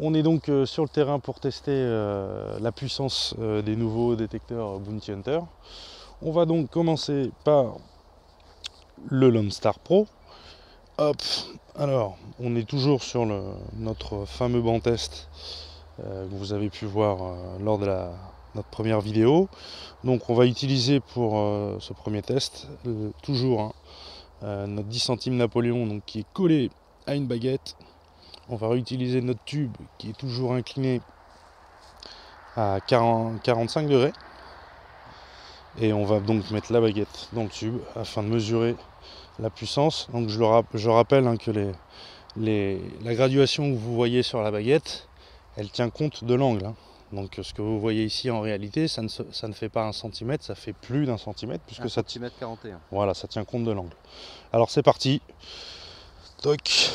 On est donc sur le terrain pour tester la puissance des nouveaux détecteurs Bounty Hunter. On va donc commencer par le Lone Star Pro. Hop, alors on est toujours sur notre fameux banc test que vous avez pu voir lors de notre première vidéo. Donc on va utiliser pour ce premier test toujours notre 10 centimes Napoléon, donc, qui est collé à une baguette. On va réutiliser notre tube qui est toujours incliné à 45 degrés. Et on va donc mettre la baguette dans le tube afin de mesurer la puissance. Donc je rappelle que la graduation que vous voyez sur la baguette, elle tient compte de l'angle. Donc ce que vous voyez ici en réalité, ça ne fait pas 1 cm, ça fait plus d'1 cm. Puisque 1 cm 41. Voilà, ça tient compte de l'angle. Alors c'est parti. Toc.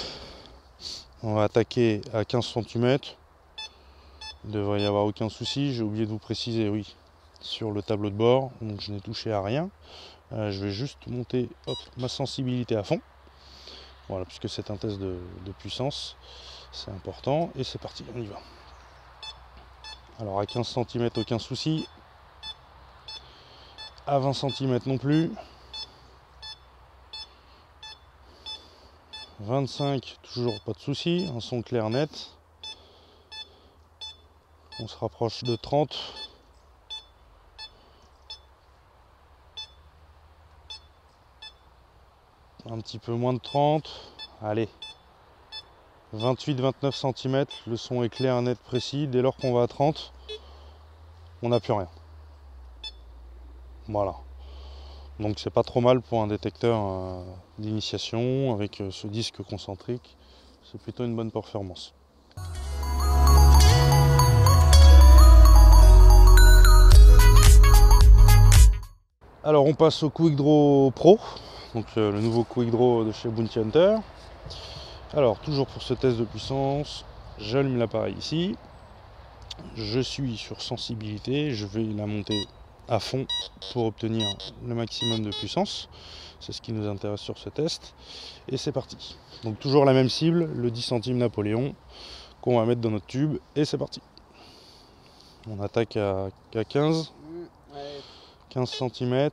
On va attaquer à 15 cm. Il ne devrait y avoir aucun souci. J'ai oublié de vous préciser, oui, sur le tableau de bord. Donc je n'ai touché à rien. Je vais juste monter ma sensibilité à fond. Voilà, puisque c'est un test de puissance. C'est important. Et c'est parti, on y va. Alors à 15 cm, aucun souci. À 20 cm non plus. 25, toujours pas de souci, un son clair net. On se rapproche de 30. Un petit peu moins de 30. Allez. 28-29 cm, le son est clair, net, précis. Dès lors qu'on va à 30, on n'a plus rien. Voilà. Donc c'est pas trop mal pour un détecteur d'initiation avec ce disque concentrique. C'est plutôt une bonne performance. Alors on passe au Quick Draw Pro, donc le nouveau Quick Draw de chez Bounty Hunter. Alors toujours pour ce test de puissance, j'allume l'appareil ici. Je suis sur sensibilité, je vais la monter à fond pour obtenir le maximum de puissance. C'est ce qui nous intéresse sur ce test. Et c'est parti. Donc toujours la même cible, le 10 centimes Napoléon qu'on va mettre dans notre tube. Et c'est parti. On attaque à 15. 15 cm.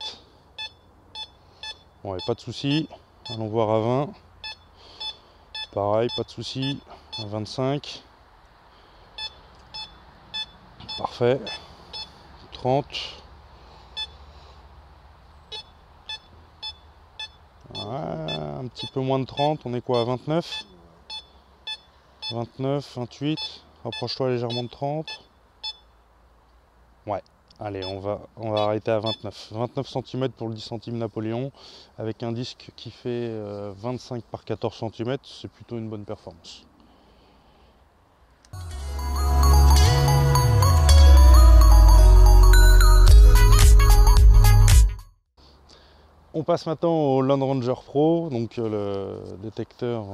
Ouais, pas de souci. Allons voir à 20. Pareil, pas de souci. À 25. Parfait. 30. Ouais, un petit peu moins de 30, on est quoi à 29? 29, 28, rapproche-toi légèrement de 30. Ouais, allez, on va arrêter à 29. 29 cm pour le 10 cm Napoléon, avec un disque qui fait 25 par 14 cm, c'est plutôt une bonne performance. On passe maintenant au Land Ranger Pro, donc le détecteur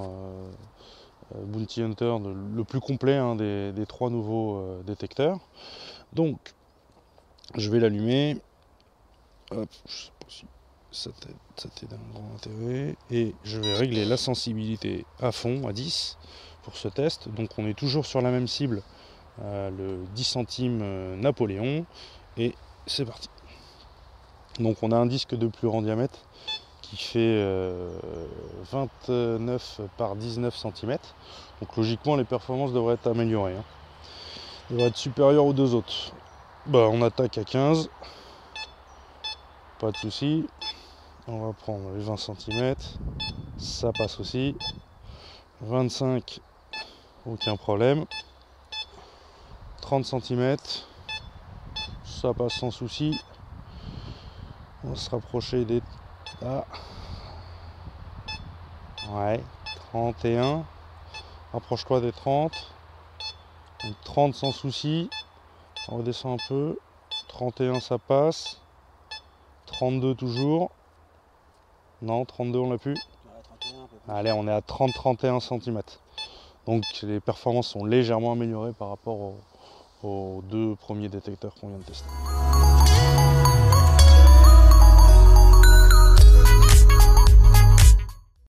Bounty Hunter le plus complet des 3 nouveaux détecteurs. Donc, je vais l'allumer. Hop, je sais pas si ça t'est d'un grand intérêt. Et je vais régler la sensibilité à fond, à 10, pour ce test. Donc, on est toujours sur la même cible, le 10 centimes Napoléon. Et c'est parti. Donc, on a un disque de plus grand diamètre qui fait 29 par 19 cm. Donc logiquement les performances devraient être améliorées. Devraient être supérieures aux deux autres. Bah, on attaque à 15. Pas de souci. On va prendre les 20 cm. Ça passe aussi. 25. Aucun problème. 30 cm. Ça passe sans souci. On va se rapprocher des... Ah. Ouais. 31. Rapproche-toi des 30. Donc 30 sans souci. On redescend un peu. 31 ça passe. 32 toujours. Non, 32 on l'a plus. Allez, on est à 30-31 cm. Donc les performances sont légèrement améliorées par rapport aux 2 premiers détecteurs qu'on vient de tester.